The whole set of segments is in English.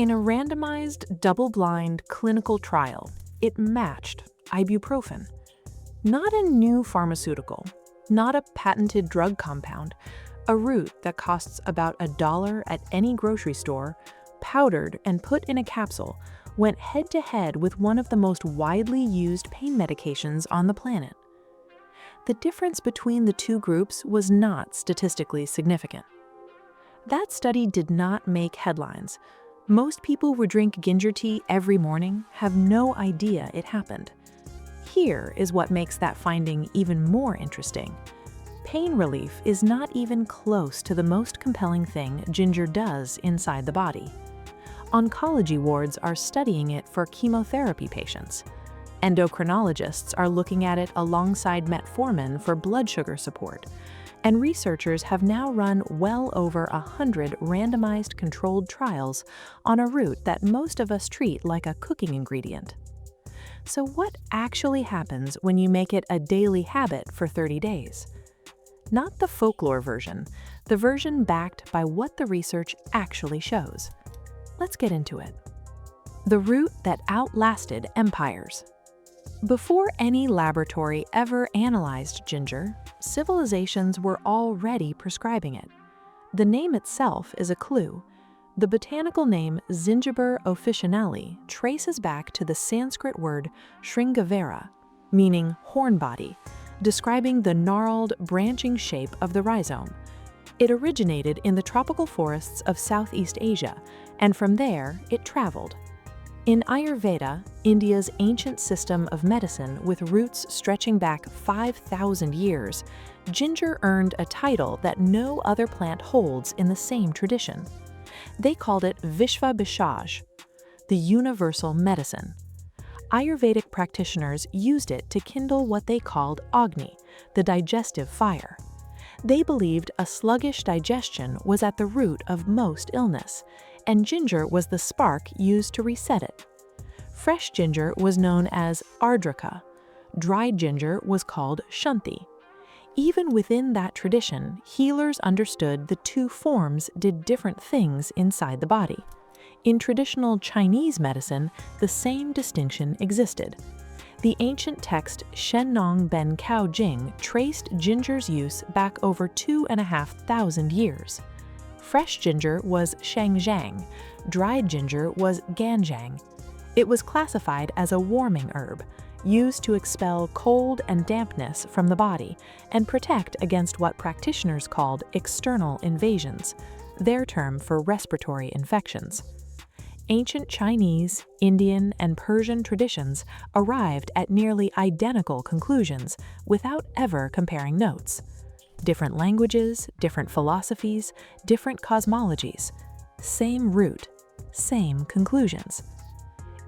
In a randomized, double-blind clinical trial, it matched ibuprofen. Not a new pharmaceutical, not a patented drug compound, a root that costs about $1 at any grocery store, powdered and put in a capsule, went head-to-head with one of the most widely used pain medications on the planet. The difference between the two groups was not statistically significant. That study did not make headlines. Most people who drink ginger tea every morning have no idea it happened. Here is what makes that finding even more interesting. Pain relief is not even close to the most compelling thing ginger does inside the body. Oncology wards are studying it for chemotherapy patients. Endocrinologists are looking at it alongside metformin for blood sugar support. And researchers have now run well over 100 randomized controlled trials on a root that most of us treat like a cooking ingredient. So what actually happens when you make it a daily habit for 30 days? Not the folklore version, the version backed by what the research actually shows. Let's get into it. The root that outlasted empires. Before any laboratory ever analyzed ginger, civilizations were already prescribing it. The name itself is a clue. The botanical name Zingiber officinale traces back to the Sanskrit word Shringavara, meaning horn body, describing the gnarled, branching shape of the rhizome. It originated in the tropical forests of Southeast Asia, and from there it traveled. In Ayurveda, India's ancient system of medicine with roots stretching back 5,000 years, ginger earned a title that no other plant holds in the same tradition. They called it Vishva Bishaj, the universal medicine. Ayurvedic practitioners used it to kindle what they called Agni, the digestive fire. They believed a sluggish digestion was at the root of most illness, and ginger was the spark used to reset it. Fresh ginger was known as ardrika. Dried ginger was called shanti. Even within that tradition, healers understood the two forms did different things inside the body. In traditional Chinese medicine, the same distinction existed. The ancient text Shennong Ben Cao Jing traced ginger's use back over 2,500 years. Fresh ginger was shangjiang, dried ginger was ganjiang. It was classified as a warming herb, used to expel cold and dampness from the body and protect against what practitioners called external invasions, their term for respiratory infections. Ancient Chinese, Indian, and Persian traditions arrived at nearly identical conclusions without ever comparing notes. Different languages, different philosophies, different cosmologies. Same root, same conclusions.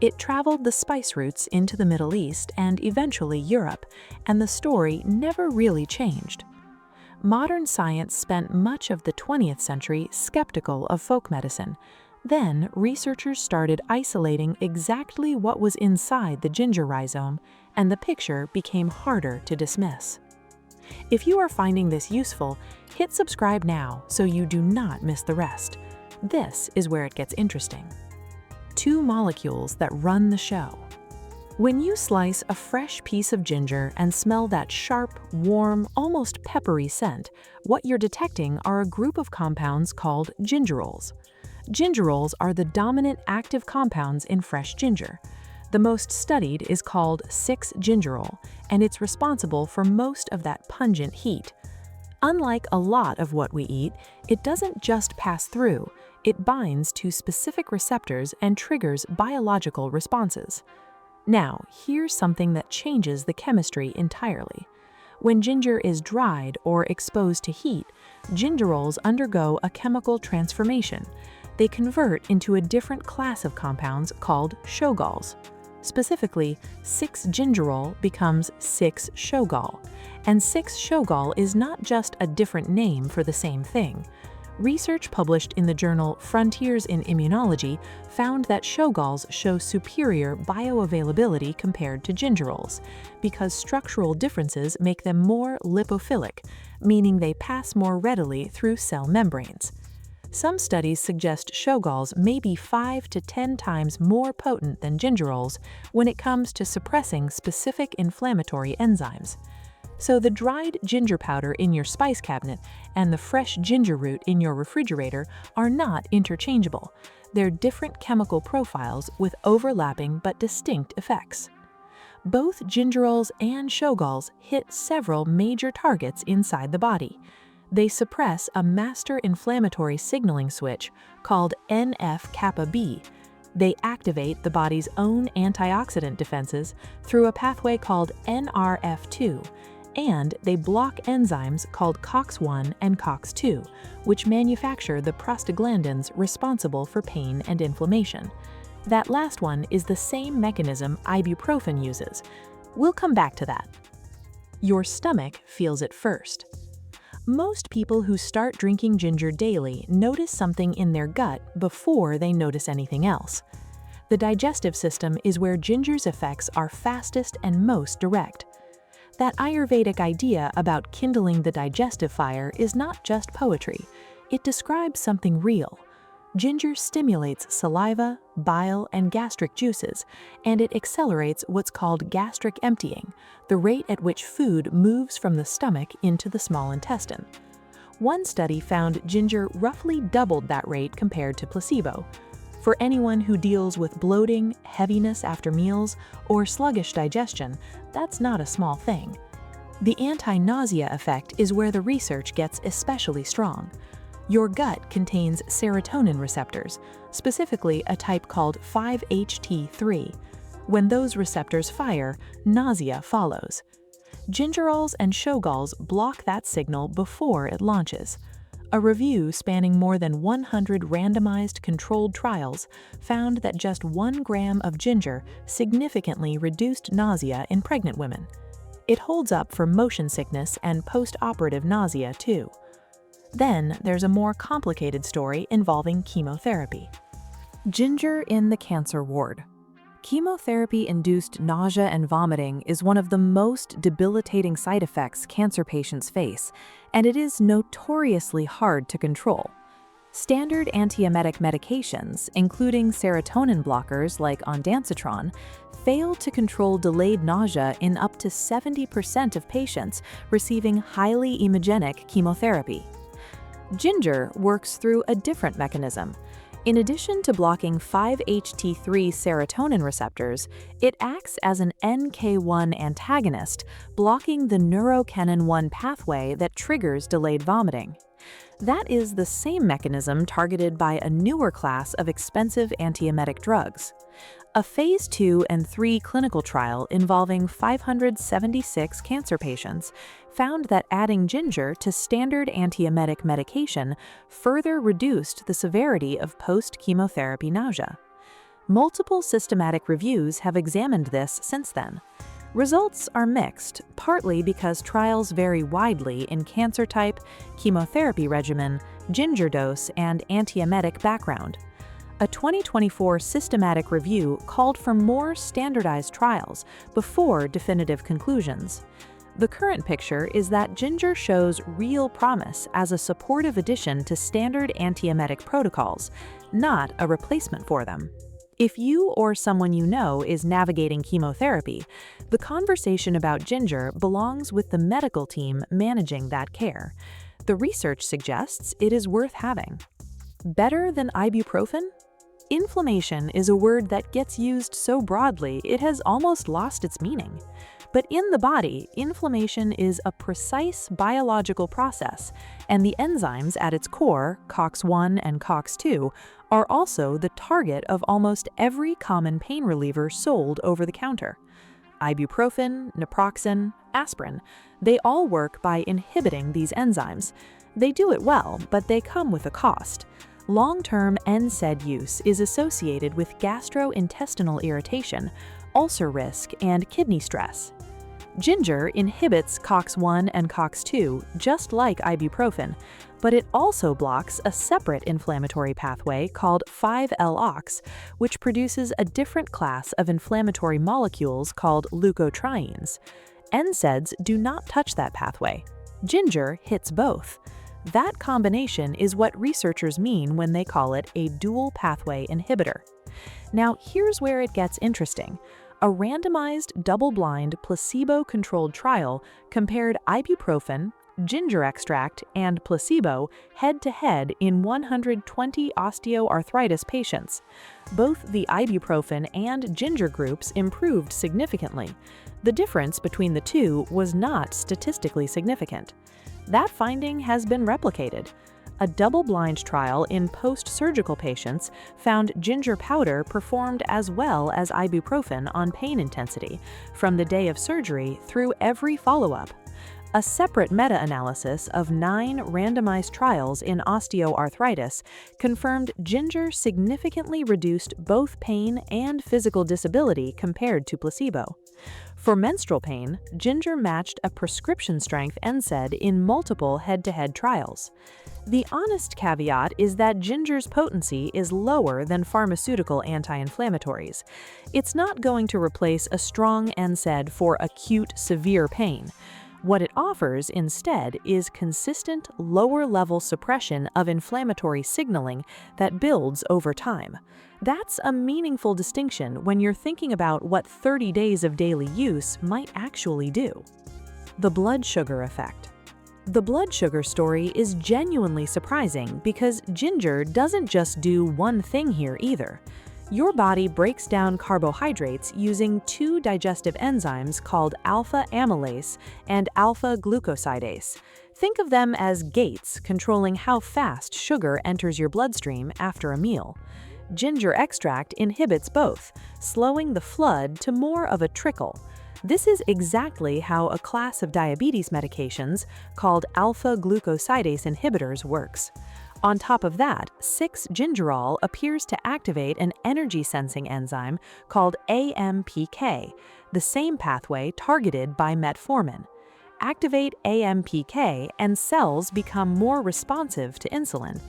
It traveled the spice routes into the Middle East and eventually Europe, and the story never really changed. Modern science spent much of the 20th century skeptical of folk medicine. Then, researchers started isolating exactly what was inside the ginger rhizome, and the picture became harder to dismiss. If you are finding this useful, hit subscribe now so you do not miss the rest. This is where it gets interesting. Two molecules that run the show. When you slice a fresh piece of ginger and smell that sharp, warm, almost peppery scent, what you're detecting are a group of compounds called gingerols. Gingerols are the dominant active compounds in fresh ginger. The most studied is called 6-gingerol, and it's responsible for most of that pungent heat. Unlike a lot of what we eat, it doesn't just pass through, it binds to specific receptors and triggers biological responses. Now, here's something that changes the chemistry entirely. When ginger is dried or exposed to heat, gingerols undergo a chemical transformation. They convert into a different class of compounds called shogols. Specifically, 6-gingerol becomes 6-shogol, and 6-shogol is not just a different name for the same thing. Research published in the journal Frontiers in Immunology found that shogols show superior bioavailability compared to gingerols because structural differences make them more lipophilic, meaning they pass more readily through cell membranes. Some studies suggest shogal's may be 5 to 10 times more potent than gingerols when it comes to suppressing specific inflammatory enzymes. So the dried ginger powder in your spice cabinet and the fresh ginger root in your refrigerator are not interchangeable. They're different chemical profiles with overlapping but distinct effects. Both gingerols and shogal's hit several major targets inside the body. They suppress a master inflammatory signaling switch called NF-kappa B. They activate the body's own antioxidant defenses through a pathway called NRF2, and they block enzymes called COX-1 and COX-2, which manufacture the prostaglandins responsible for pain and inflammation. That last one is the same mechanism ibuprofen uses. We'll come back to that. Your stomach feels it first. Most people who start drinking ginger daily notice something in their gut before they notice anything else. The digestive system is where ginger's effects are fastest and most direct. That Ayurvedic idea about kindling the digestive fire is not just poetry. It describes something real. Ginger stimulates saliva, bile, and gastric juices, and it accelerates what's called gastric emptying, the rate at which food moves from the stomach into the small intestine. One study found ginger roughly doubled that rate compared to placebo. For anyone who deals with bloating, heaviness after meals, or sluggish digestion, that's not a small thing. The anti-nausea effect is where the research gets especially strong. Your gut contains serotonin receptors, specifically a type called 5-HT3. When those receptors fire, nausea follows. Gingerols and shogal's block that signal before it launches. A review spanning more than 100 randomized controlled trials found that just 1 gram of ginger significantly reduced nausea in pregnant women. It holds up for motion sickness and post-operative nausea too. Then there's a more complicated story involving chemotherapy. Ginger in the cancer ward. Chemotherapy-induced nausea and vomiting is one of the most debilitating side effects cancer patients face, and it is notoriously hard to control. Standard antiemetic medications, including serotonin blockers like ondansetron, fail to control delayed nausea in up to 70% of patients receiving highly immunogenic chemotherapy. Ginger works through a different mechanism. In addition to blocking 5-HT3 serotonin receptors, it acts as an NK1 antagonist, blocking the neurokinin-1 pathway that triggers delayed vomiting. That is the same mechanism targeted by a newer class of expensive antiemetic drugs. A Phase 2 and 3 clinical trial involving 576 cancer patients found that adding ginger to standard antiemetic medication further reduced the severity of post-chemotherapy nausea. Multiple systematic reviews have examined this since then. Results are mixed, partly because trials vary widely in cancer type, chemotherapy regimen, ginger dose, and antiemetic background. A 2024 systematic review called for more standardized trials before definitive conclusions. The current picture is that ginger shows real promise as a supportive addition to standard antiemetic protocols, not a replacement for them. If you or someone you know is navigating chemotherapy, the conversation about ginger belongs with the medical team managing that care. The research suggests it is worth having. Better than ibuprofen? Inflammation is a word that gets used so broadly it has almost lost its meaning. But in the body, inflammation is a precise biological process, and the enzymes at its core, COX-1 and COX-2, are also the target of almost every common pain reliever sold over the counter. Ibuprofen, naproxen, aspirin, they all work by inhibiting these enzymes. They do it well, but they come with a cost. Long-term NSAID use is associated with gastrointestinal irritation, ulcer risk, and kidney stress. Ginger inhibits COX-1 and COX-2 just like ibuprofen, but it also blocks a separate inflammatory pathway called 5-LOX, which produces a different class of inflammatory molecules called leukotrienes. NSAIDs do not touch that pathway. Ginger hits both. That combination is what researchers mean when they call it a dual pathway inhibitor. Now, here's where it gets interesting. A randomized, double-blind, placebo-controlled trial compared ibuprofen, ginger extract, and placebo head-to-head in 120 osteoarthritis patients. Both the ibuprofen and ginger groups improved significantly. The difference between the two was not statistically significant. That finding has been replicated. A double-blind trial in post-surgical patients found ginger powder performed as well as ibuprofen on pain intensity from the day of surgery through every follow-up. A separate meta-analysis of 9 randomized trials in osteoarthritis confirmed ginger significantly reduced both pain and physical disability compared to placebo. For menstrual pain, ginger matched a prescription-strength NSAID in multiple head-to-head trials. The honest caveat is that ginger's potency is lower than pharmaceutical anti-inflammatories. It's not going to replace a strong NSAID for acute, severe pain. What it offers instead is consistent, lower-level suppression of inflammatory signaling that builds over time. That's a meaningful distinction when you're thinking about what 30 days of daily use might actually do. The blood sugar effect. The blood sugar story is genuinely surprising because ginger doesn't just do one thing here either. Your body breaks down carbohydrates using 2 digestive enzymes called alpha amylase and alpha glucosidase. Think of them as gates controlling how fast sugar enters your bloodstream after a meal. Ginger extract inhibits both, slowing the flood to more of a trickle. This is exactly how a class of diabetes medications called alpha glucosidase inhibitors works. On top of that, 6-gingerol appears to activate an energy-sensing enzyme called AMPK, the same pathway targeted by metformin. Activate AMPK and cells become more responsive to insulin.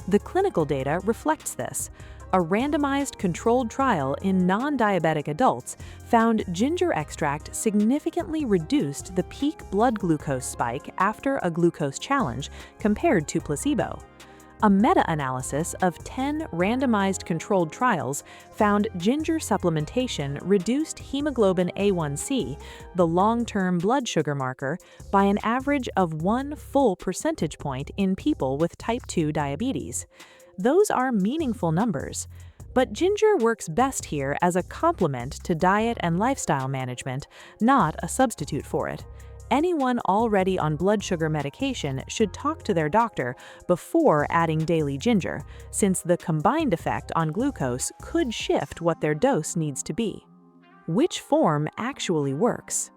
The clinical data reflects this. A randomized controlled trial in non-diabetic adults found ginger extract significantly reduced the peak blood glucose spike after a glucose challenge compared to placebo. A meta-analysis of 10 randomized controlled trials found ginger supplementation reduced hemoglobin A1C, the long-term blood sugar marker, by an average of 1 full percentage point in people with type 2 diabetes. Those are meaningful numbers. But ginger works best here as a complement to diet and lifestyle management, not a substitute for it. Anyone already on blood sugar medication should talk to their doctor before adding daily ginger, since the combined effect on glucose could shift what their dose needs to be. Which form actually works?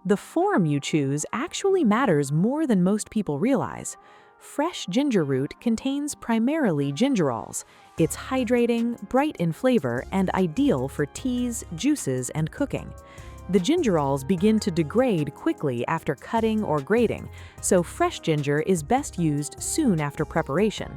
The form you choose actually matters more than most people realize. Fresh ginger root contains primarily gingerols. It's hydrating, bright in flavor, and ideal for teas, juices, and cooking. The gingerols begin to degrade quickly after cutting or grating, so fresh ginger is best used soon after preparation.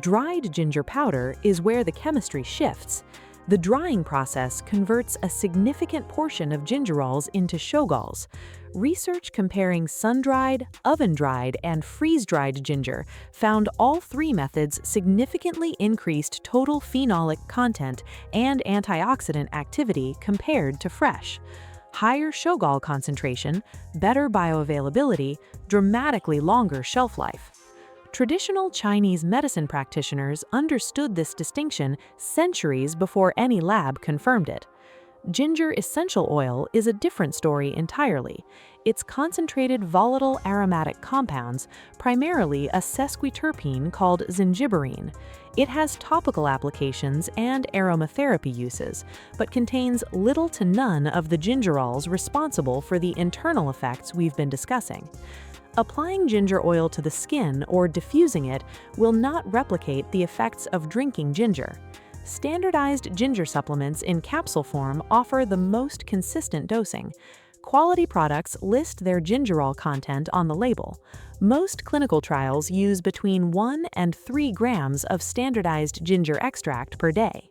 Dried ginger powder is where the chemistry shifts. The drying process converts a significant portion of gingerols into shogals. Research comparing sun-dried, oven-dried, and freeze-dried ginger found all 3 methods significantly increased total phenolic content and antioxidant activity compared to fresh. Higher shogal concentration, better bioavailability, dramatically longer shelf life. Traditional Chinese medicine practitioners understood this distinction centuries before any lab confirmed it. Ginger essential oil is a different story entirely. It's concentrated volatile aromatic compounds, primarily a sesquiterpene called zingiberine. It has topical applications and aromatherapy uses, but contains little to none of the gingerols responsible for the internal effects we've been discussing. Applying ginger oil to the skin or diffusing it will not replicate the effects of drinking ginger. Standardized ginger supplements in capsule form offer the most consistent dosing. Quality products list their gingerol content on the label. Most clinical trials use between 1 and 3 grams of standardized ginger extract per day.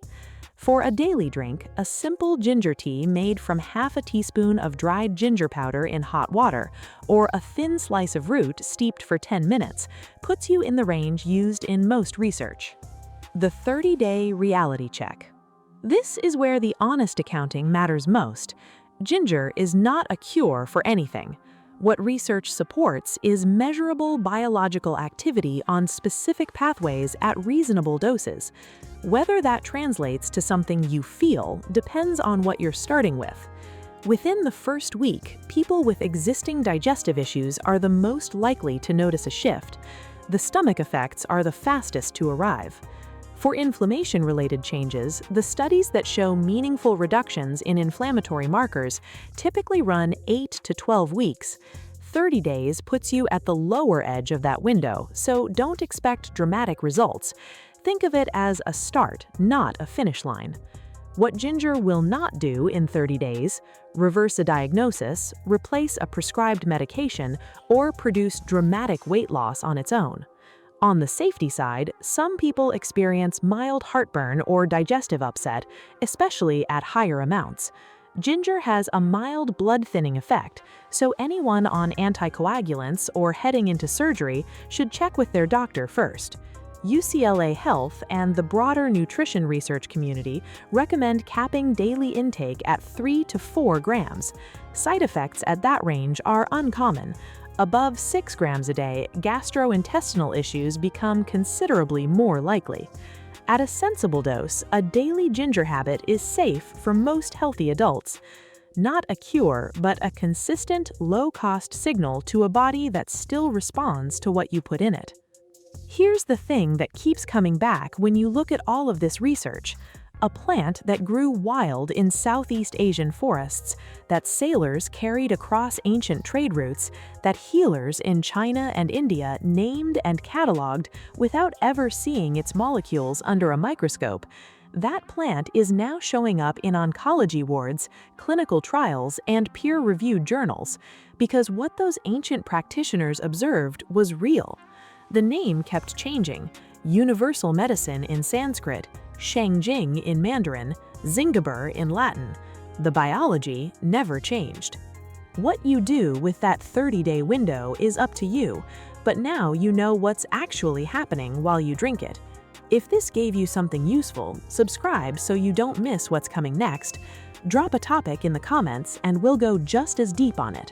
For a daily drink, a simple ginger tea made from half a teaspoon of dried ginger powder in hot water, or a thin slice of root steeped for 10 minutes, puts you in the range used in most research. The 30-day reality check. This is where the honest accounting matters most. Ginger is not a cure for anything. What research supports is measurable biological activity on specific pathways at reasonable doses. Whether that translates to something you feel depends on what you're starting with. Within the first week, people with existing digestive issues are the most likely to notice a shift. The stomach effects are the fastest to arrive. For inflammation-related changes, the studies that show meaningful reductions in inflammatory markers typically run 8 to 12 weeks. 30 days puts you at the lower edge of that window, so don't expect dramatic results. Think of it as a start, not a finish line. What ginger will not do in 30 days: reverse a diagnosis, replace a prescribed medication, or produce dramatic weight loss on its own. On the safety side, some people experience mild heartburn or digestive upset, especially at higher amounts. Ginger has a mild blood-thinning effect, so anyone on anticoagulants or heading into surgery should check with their doctor first. UCLA Health and the broader nutrition research community recommend capping daily intake at 3 to 4 grams. Side effects at that range are uncommon. Above 6 grams a day, gastrointestinal issues become considerably more likely. At a sensible dose, a daily ginger habit is safe for most healthy adults. Not a cure, but a consistent, low-cost signal to a body that still responds to what you put in it. Here's the thing that keeps coming back when you look at all of this research. A plant that grew wild in Southeast Asian forests, that sailors carried across ancient trade routes, that healers in China and India named and cataloged without ever seeing its molecules under a microscope. That plant is now showing up in oncology wards, clinical trials, and peer-reviewed journals, because what those ancient practitioners observed was real. The name kept changing: universal medicine in Sanskrit, Shangjing in Mandarin, Zingiber in Latin. The biology never changed. What you do with that 30-day window is up to you, but now you know what's actually happening while you drink it. If this gave you something useful, subscribe so you don't miss what's coming next. Drop a topic in the comments and we'll go just as deep on it.